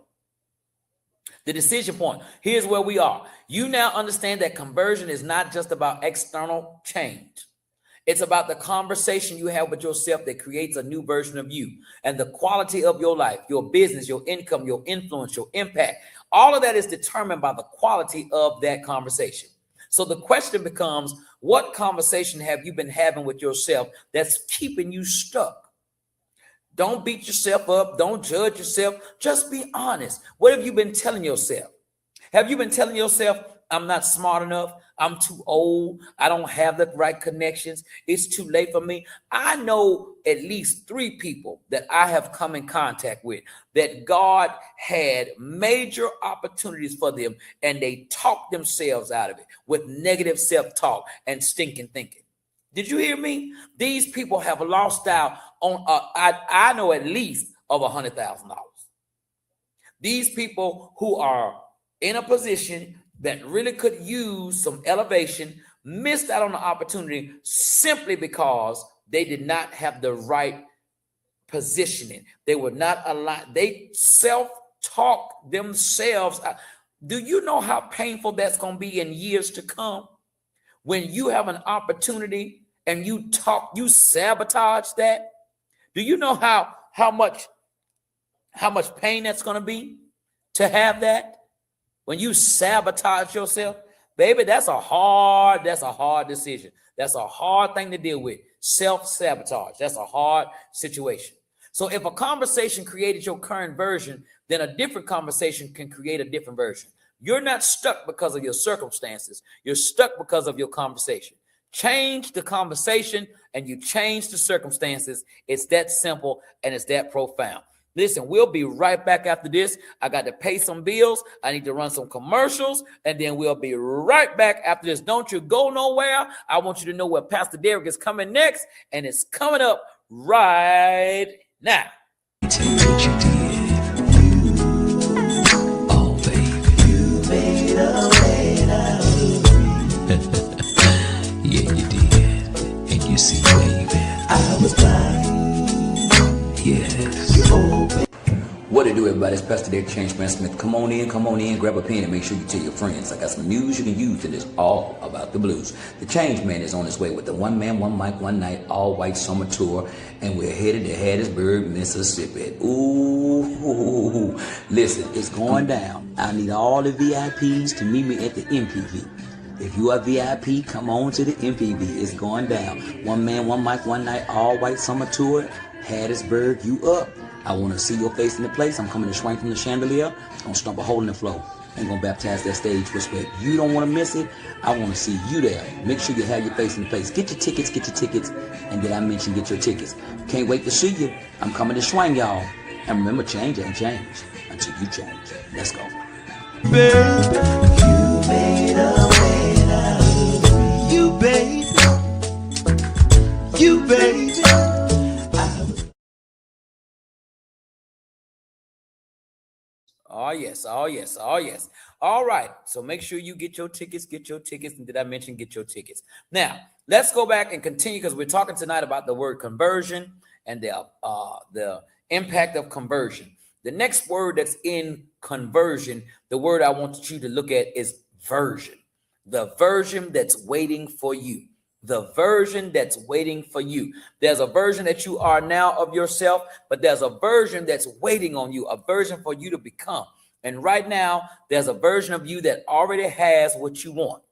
The decision point. Here's where we are. You now understand that conversion is not just about external change. It's about the conversation you have with yourself that creates a new version of you, and the quality of your life, your business, your income, your influence, your impact. All of that is determined by the quality of that conversation. So the question becomes, what conversation have you been having with yourself that's keeping you stuck? Don't beat yourself up. Don't judge yourself. Just be honest. What have you been telling yourself? Have you been telling yourself, I'm not smart enough. I'm too old. I don't have the right connections. It's too late for me. I know at least 3 people that I have come in contact with that God had major opportunities for them, and they talked themselves out of it with negative self-talk and stinking thinking. Did you hear me? These people have lost out on, I know at least of $100,000. These people who are in a position that really could use some elevation missed out on the opportunity simply because they did not have the right positioning. They were not aligned. They self-talk themselves out. Do you know how painful that's going to be in years to come? When you have an opportunity and you sabotage that. Do you know how much pain that's going to be to have that? When you sabotage yourself, baby, that's a hard decision. That's a hard thing to deal with. Self-sabotage. That's a hard situation. So if a conversation created your current version, then a different conversation can create a different version. You're not stuck because of your circumstances. You're stuck because of your conversation. Change the conversation and you change the circumstances. It's that simple and it's that profound. Listen, we'll be right back after this. I got to pay some bills. I need to run some commercials, and then we'll be right back after this. Don't you go nowhere. I want you to know where Pastor Derek is coming next, and it's coming up right now. Take what you did. Oh, baby. You made a way out of me. Yeah, you did. And you see, baby, I was blind. Yes. What it do, everybody? It's Pastor Derek Changeman Smith. Come on in, grab a pen and make sure you tell your friends. I got some news you can use, and it's all about the blues. The Change Man is on his way with the One Man, One Mic, One Night, all white summer tour, and we're headed to Hattiesburg, Mississippi. Ooh, listen, it's going down. I need all the VIPs to meet me at the MPV. If you are VIP, come on to the MPV. It's going down. One Man, One Mic, One Night, all white summer tour, Hattiesburg, you up. I want to see your face in the place. I'm coming to swing from the chandelier. I'm going to stomp a hole in the floor. I'm going to baptize that stage respect. You don't want to miss it. I want to see you there. Make sure you have your face in the place. Get your tickets. And did I mention get your tickets? Can't wait to see you. I'm coming to swing, y'all. And remember, change ain't change until you change. Let's go. Babe, you made a way out of me. You, babe. Oh, yes. All right. So make sure you get your tickets. And did I mention get your tickets? Now, let's go back and continue because we're talking tonight about the word conversion and the impact of conversion. The next word that's in conversion, the word I want you to look at is version. The version that's waiting for you. The version that's waiting for you. There's a version that you are now of yourself, but there's a version that's waiting on you, a version for you to become. And right now, there's a version of you that already has what you want.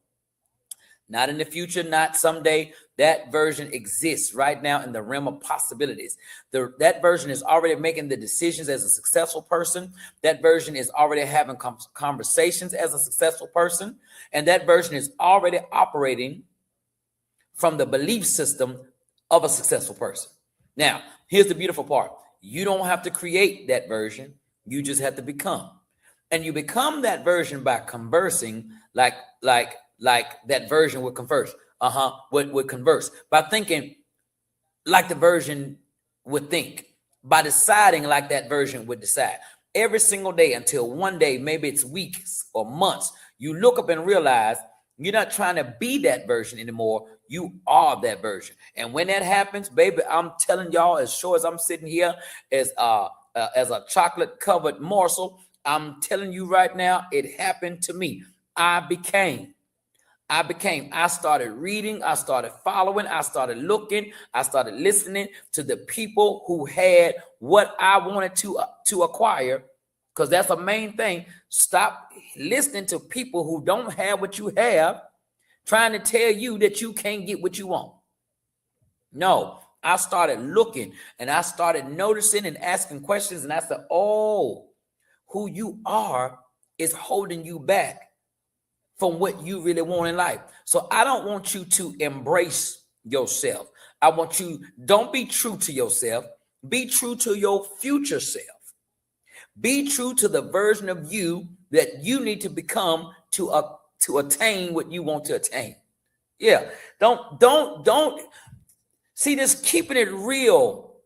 Not in the future, not someday. That version exists right now in the realm of possibilities. That version is already making the decisions as a successful person. That version is already having conversations as a successful person. And that version is already operating from the belief system of a successful person. Now, here's the beautiful part. You don't have to create that version. You just have to become. And you become that version by conversing like that version would converse. Would converse. By thinking like the version would think. By deciding like that version would decide. Every single day until one day, maybe it's weeks or months, you look up and realize you're not trying to be that version anymore. You are that version. And when that happens, baby, I'm telling y'all, as sure as I'm sitting here as a chocolate covered morsel, I'm telling you right now, it happened to me. I started reading, I started following, I started looking, I started listening to the people who had what I wanted to acquire. Because that's the main thing. Stop listening to people who don't have what you have, trying to tell you that you can't get what you want. No, I started looking and I started noticing and asking questions. And I said, oh, who you are is holding you back from what you really want in life. So I don't want you to embrace yourself. I want you, don't be true to yourself. Be true to your future self. Be true to the version of you that you need to become to attain what you want to attain. Yeah. Don't see this keeping it real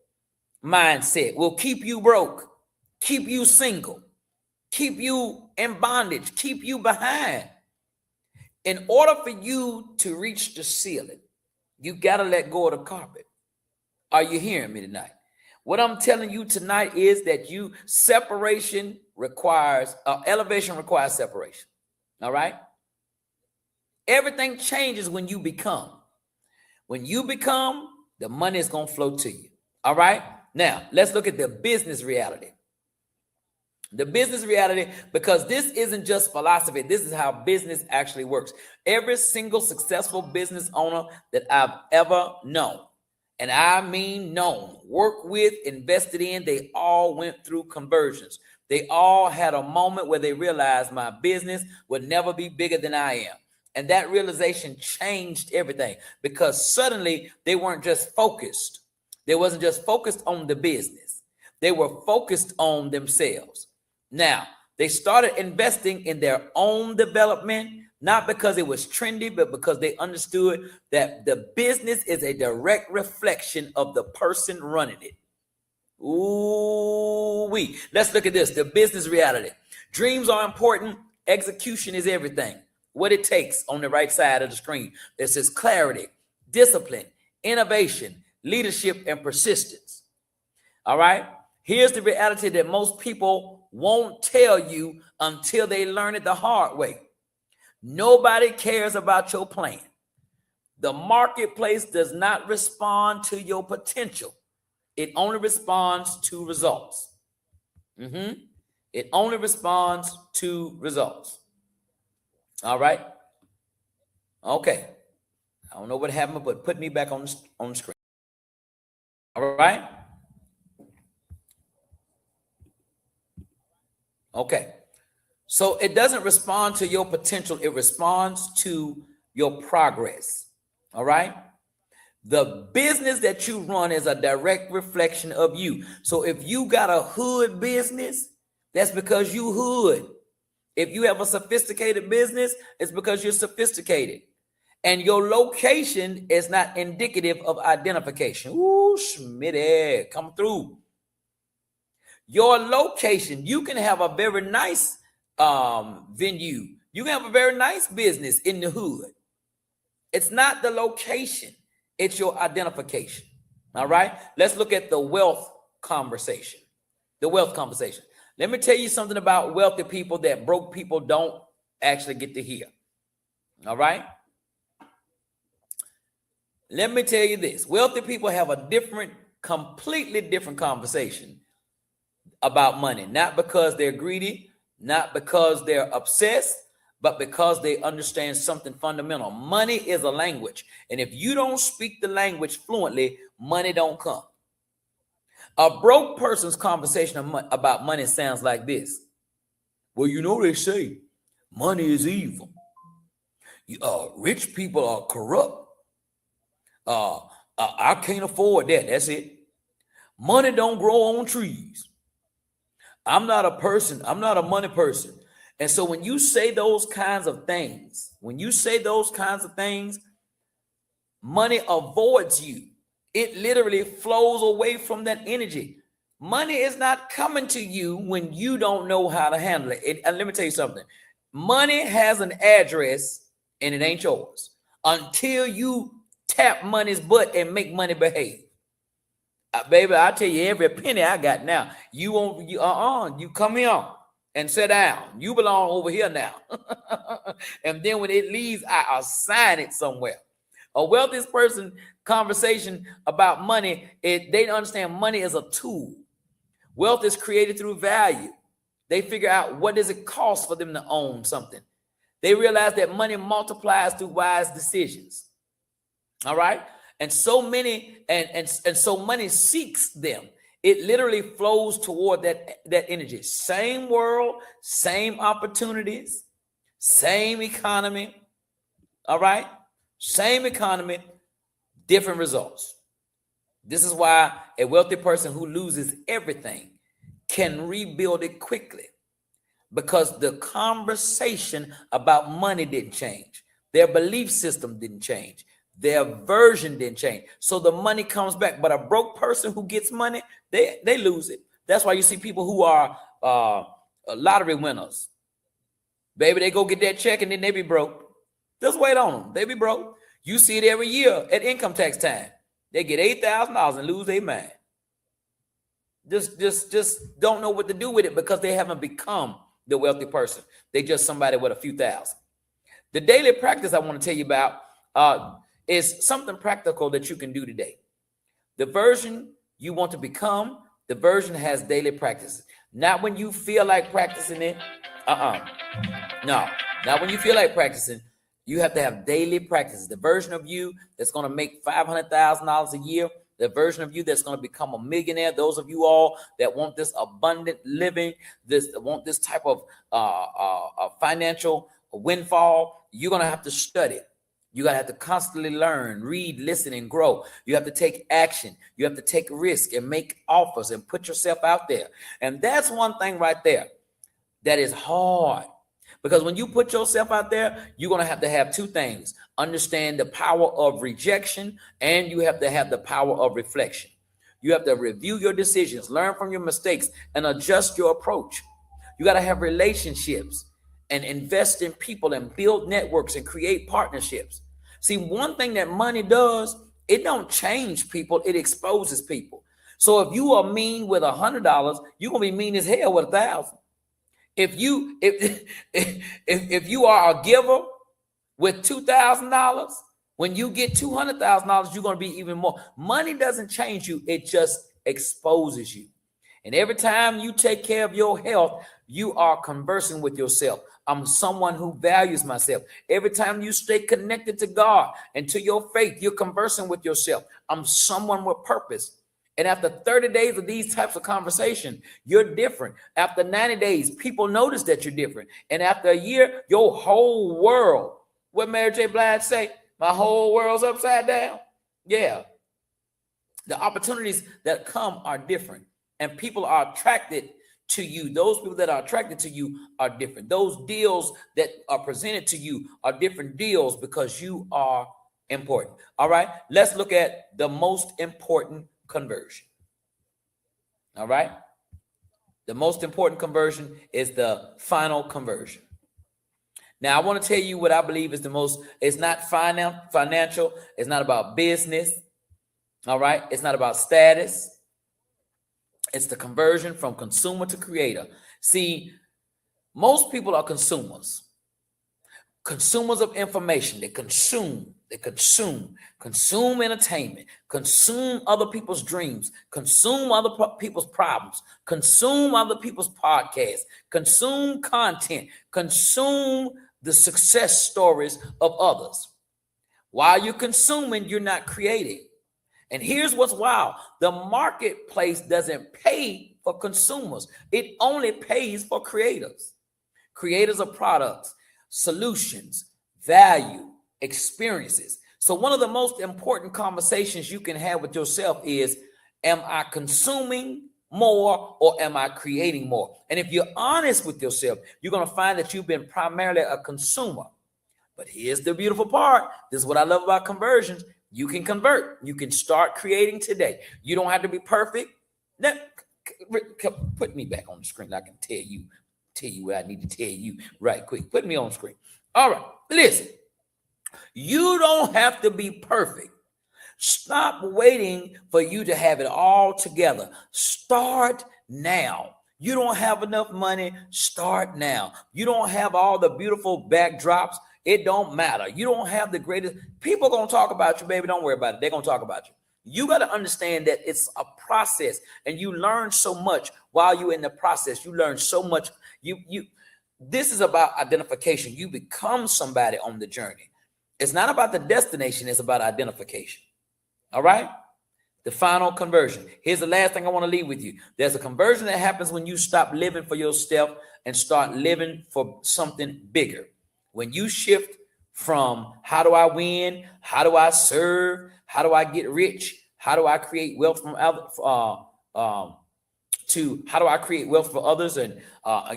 mindset will keep you broke, keep you single, keep you in bondage, keep you behind. In order for you to reach the ceiling, you got to let go of the carpet. Are you hearing me tonight? What I'm telling you tonight is that elevation requires separation. All right. Everything changes when you become. When you become, the money is going to flow to you. All right. Now let's look at the business reality. The business reality, because this isn't just philosophy. This is how business actually works. Every single successful business owner that I've ever known, and I mean known, worked with, invested in, they all went through conversions. They all had a moment where they realized my business would never be bigger than I am. And that realization changed everything, because suddenly they weren't just focused. They wasn't just focused on the business. They were focused on themselves. Now, they started investing in their own development, not because it was trendy, but because they understood that the business is a direct reflection of the person running it. Ooh-wee. Let's look at this, the business reality. Dreams are important. Execution is everything. What it takes on the right side of the screen. It says clarity, discipline, innovation, leadership, and persistence. All right. Here's the reality that most people won't tell you until they learn it the hard way. Nobody cares about your plan. The marketplace does not respond to your potential. It only responds to results. It only responds to results. All right. Okay. I don't know what happened, but put me back on the screen. All right. Okay. So it doesn't respond to your potential. It responds to your progress. All right. The business that you run is a direct reflection of you. So if you got a hood business, that's because you hood. If you have a sophisticated business, it's because you're sophisticated. And your location is not indicative of identification. Ooh, Schmitty, come through. Your location, you can have a very nice venue. You can have a very nice business in the hood. It's not the location. It's your identification. All right. Let's look at the wealth conversation. The wealth conversation. Let me tell you something about wealthy people that broke people don't actually get to hear. All right. Let me tell you this. Wealthy people have a completely different conversation about money. Not because they're greedy, not because they're obsessed, but because they understand something fundamental. Money is a language. And if you don't speak the language fluently, money don't come. A broke person's conversation about money sounds like this. Well, you know, they say money is evil. Rich people are corrupt. I can't afford that. That's it. Money don't grow on trees. I'm not a person. I'm not a money person. And so when you say those kinds of things, money avoids you. It literally flows away from that energy. Money is not coming to you when you don't know how to handle it. And let me tell you something. Money has an address and it ain't yours until you tap money's butt and make money behave. Baby, I tell you, every penny I got now, you come here and sit down. You belong over here now. And then when it leaves, I assign it somewhere. A wealthy person conversation about money, they understand money is a tool. Wealth is created through value. They figure out what does it cost for them to own something. They realize that money multiplies through wise decisions. All right. And so many, and so money seeks them. It literally flows toward that energy. Same world, same opportunities, same economy. All right. Same economy, different results. This is why a wealthy person who loses everything can rebuild it quickly, because the conversation about money didn't change. Their belief system didn't change. Their version didn't change. So the money comes back. But a broke person who gets money, they lose it. That's why you see people who are lottery winners. Baby, they go get that check and then they be broke. Just wait on them. They be broke. You see it every year at income tax time. They get $8,000 and lose their mind. Just don't know what to do with it because they haven't become the wealthy person. They just somebody with a few thousand. The daily practice I want to tell you about is something practical that you can do today. The version you want to become, the version has daily practices. Not when you feel like practicing it. No, not when you feel like practicing. You have to have daily practices. The version of you that's going to make $500,000 a year, the version of you that's going to become a millionaire, those of you all that want this abundant living, want this type of financial windfall, you're going to have to study. You're going to have to constantly learn, read, listen, and grow. You have to take action. You have to take risk and make offers and put yourself out there. And that's one thing right there that is hard. Because when you put yourself out there, you're going to have two things. Understand the power of rejection, and you have to have the power of reflection. You have to review your decisions, learn from your mistakes, and adjust your approach. You got to have relationships and invest in people and build networks and create partnerships. See, one thing that money does, it don't change people, it exposes people. So if you are mean with $100, you're going to be mean as hell with 1,000. If you are a giver with $2,000, when you get $200,000, you're going to be even more. Money doesn't change you. It just exposes you. And every time you take care of your health, you are conversing with yourself. I'm someone who values myself. Every time you stay connected to God and to your faith, you're conversing with yourself. I'm someone with purpose. And after 30 days of these types of conversation, you're different. After 90 days, people notice that you're different. And after a year, your whole world, what Mary J. Blige say? My whole world's upside down. Yeah. The opportunities that come are different. And people are attracted to you. Those people that are attracted to you are different. Those deals that are presented to you are different deals because you are important. All right. Let's look at the most important conversion. All right. The most important conversion is the final conversion. Now, I want to tell you what I believe is the most, it's not financial. It's not about business. All right. It's not about status. It's the conversion from consumer to creator. See, most people are consumers of information. They consume entertainment, consume other people's dreams, consume other people's problems, consume other people's podcasts, consume content, consume the success stories of others. While you're consuming, you're not creating. And here's what's wild. The marketplace doesn't pay for consumers. It only pays for creators. Creators of products, solutions, value, experiences. So one of the most important conversations you can have with yourself is, am I consuming more or am I creating more? And if you're honest with yourself, you're going to find that you've been primarily a consumer. But here's the beautiful part. This is what I love about conversions. You can convert. You can start creating today. You don't have to be perfect. Now, put me back on the screen. I can tell you what I need to tell you right quick. Put me on the screen. All right. Listen. You don't have to be perfect. Stop waiting for you to have it all together. Start now. You don't have enough money. Start now. You don't have all the beautiful backdrops. It don't matter. You don't have the greatest. People are going to talk about you, baby. Don't worry about it. They're going to talk about you. You got to understand that it's a process, and you learn so much while you're in the process. You learn so much. This is about identification. You become somebody on the journey. It's not about the destination. It's about identification. All right? The final conversion. Here's the last thing I want to leave with you. There's a conversion that happens when you stop living for yourself and start living for something bigger. When you shift from how do I win, how do I serve, how do I get rich, how do I create wealth from others, to how do I create wealth for others, and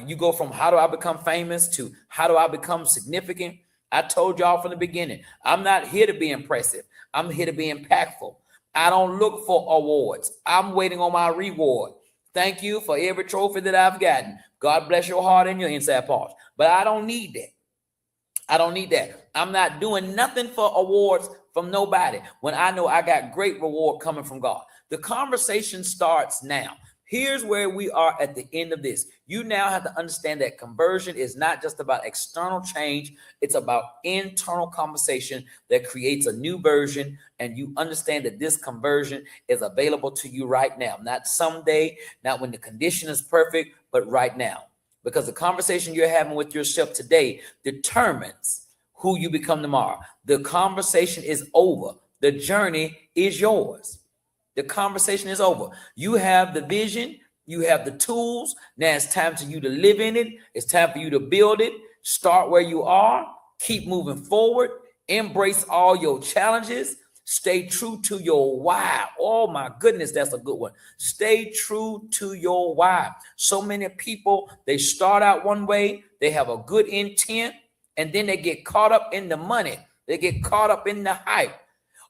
you go from how do I become famous to how do I become significant. I told y'all from the beginning, I'm not here to be impressive. I'm here to be impactful. I don't look for awards. I'm waiting on my reward. Thank you for every trophy that I've gotten. God bless your heart and your inside parts. But I don't need that. I don't need that. I'm not doing nothing for awards from nobody when I know I got great reward coming from God. The conversation starts now. Here's where we are at the end of this. You now have to understand that conversion is not just about external change. It's about internal conversation that creates a new version. And you understand that this conversion is available to you right now. Not someday, not when the condition is perfect, but right now. Because the conversation you're having with yourself today determines who you become tomorrow. The conversation is over. The journey is yours. The conversation is over. You have the vision. You have the tools. Now it's time for you to live in it. It's time for you to build it. Start where you are. Keep moving forward. Embrace all your challenges. Stay true to your why. Oh my goodness, that's a good one. Stay true to your why. So many people, they start out one way, they have a good intent, and then they get caught up in the money. They get caught up in the hype.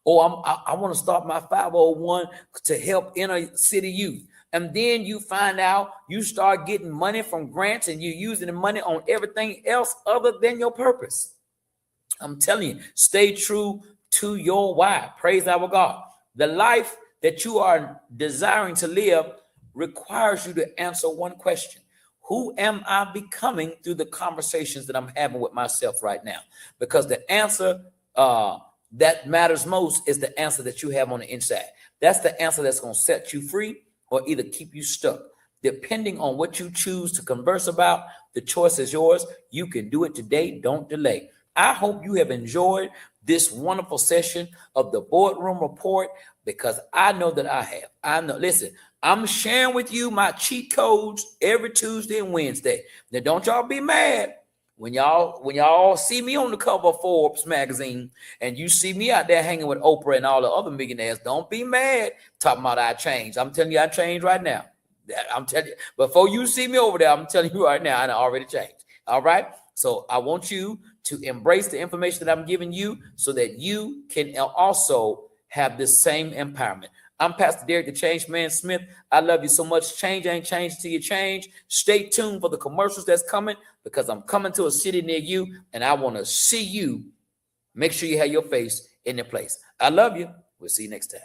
Oh, I want to start my 501 to help inner city youth. And then you find out you start getting money from grants and you're using the money on everything else other than your purpose. I'm telling you, stay true to your why. Praise our God. The life that you are desiring to live requires you to answer one question. Who am I becoming through the conversations that I'm having with myself right now? Because the answer that matters most is the answer that you have on the inside. That's the answer that's going to set you free or either keep you stuck. Depending on what you choose to converse about, the choice is yours. You can do it today. Don't delay. I hope you have enjoyed this wonderful session of the Boardroom Report, because I know that I have. I know. Listen, I'm sharing with you my cheat codes every Tuesday and Wednesday. Now, don't y'all be mad when y'all see me on the cover of Forbes magazine and you see me out there hanging with Oprah and all the other millionaires. Don't be mad talking about I changed. I'm telling you, I changed right now. I'm telling you, before you see me over there, I'm telling you right now, I already changed. All right. So I want you to embrace the information that I'm giving you so that you can also have this same empowerment. I'm Pastor Derek, the Change Man Smith. I love you so much. Change ain't changed till you change. Stay tuned for the commercials that's coming, because I'm coming to a city near you and I want to see you. Make sure you have your face in the place. I love you. We'll see you next time.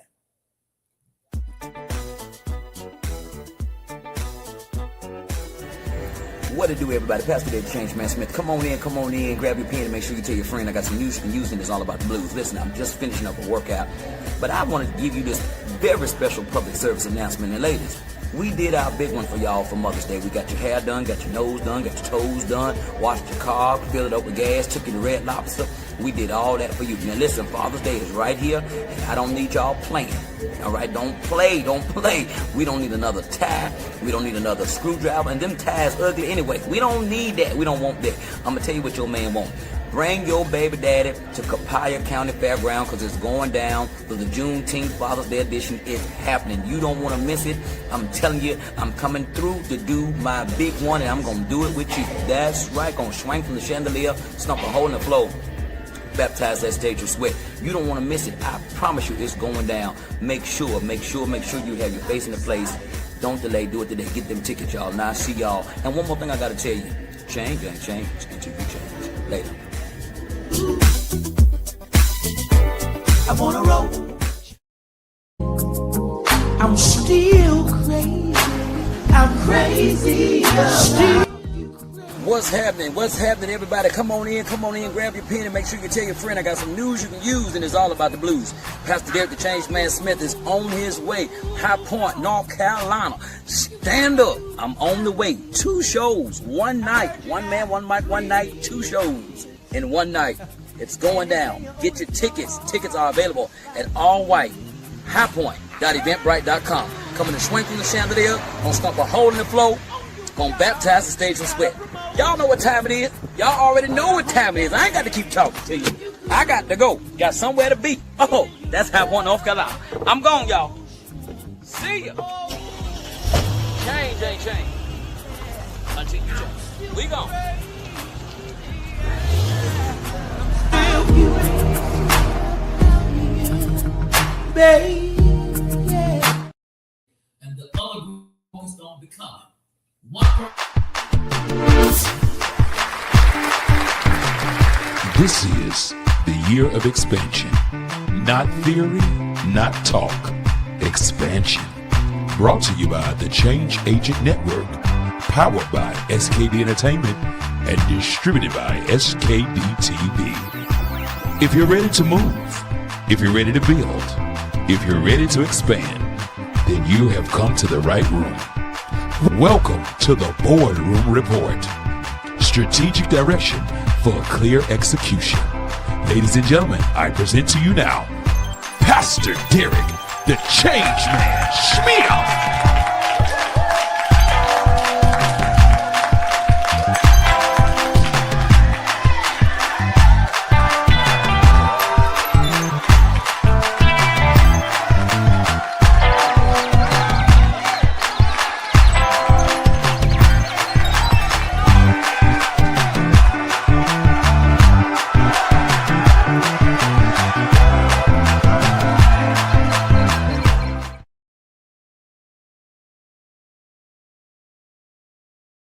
What it do, everybody? Pastor Derek, the Change Man Smith. Come on in, grab your pen and make sure you tell your friend I got some news you can use, and it's all about the blues. Listen, I'm just finishing up a workout, but I want to give you this very special public service announcement. And ladies, we did our big one for y'all for Mother's Day. We got your hair done, got your nose done, got your toes done, washed your car, filled it up with gas, took you to Red Lobster. We did all that for you. Now listen, Father's Day is right here, and I don't need y'all playing. All right, don't play. We don't need another tie. We don't need another screwdriver. And them ties ugly anyway. We don't need that. We don't want that. I'm going to tell you what your man wants. Bring your baby daddy to Copiah County Fairground, because it's going down for the Juneteenth Father's Day edition. It's happening. You don't want to miss it. I'm telling you, I'm coming through to do my big one, and I'm going to do it with you. That's right. Going to swing from the chandelier, stomp a hole in the floor, baptize that stage of sweat. You don't want to miss it. I promise you it's going down. Make sure you have your face in the place. Don't delay. Do it today. Get them tickets, y'all. Now I see y'all. And one more thing I got to tell you. Change ain't changed until you change. Later. I wanna roll. I'm still crazy. I'm crazy. What's happening, everybody? Come on in, grab your pen and make sure you tell your friend I got some news you can use, and it's all about the blues. Pastor Derek, the Change Man Smith, is on his way. High Point, North Carolina. Stand up. I'm on the way. 2 shows, one night. One man, one mic, one night. 2 shows in one night. It's going down. Get your tickets. Tickets are available at all white. highpoint.eventbrite.com. Coming to swing from the chandelier, gonna stomp a hole in the floor, gonna baptize the stage with sweat. Y'all know what time it is. Y'all already know what time it is. I ain't got to keep talking to you. I got to go. Got somewhere to be. Oh, that's High Point, North Carolina. I'm gone, y'all. See ya. Change ain't changed until you change. We gone. And the other group is going to be coming. This is the year of expansion. Not theory, not talk. Expansion. Brought to you by the Change Agent Network. Powered by SKD Entertainment and distributed by SKD TV. If you're ready to move, if you're ready to build, if you're ready to expand, then you have come to the right room. Welcome to the Boardroom Report. Strategic direction for a clear execution. Ladies and gentlemen, I present to you now, Pastor Derek, the Change Man. Shmear.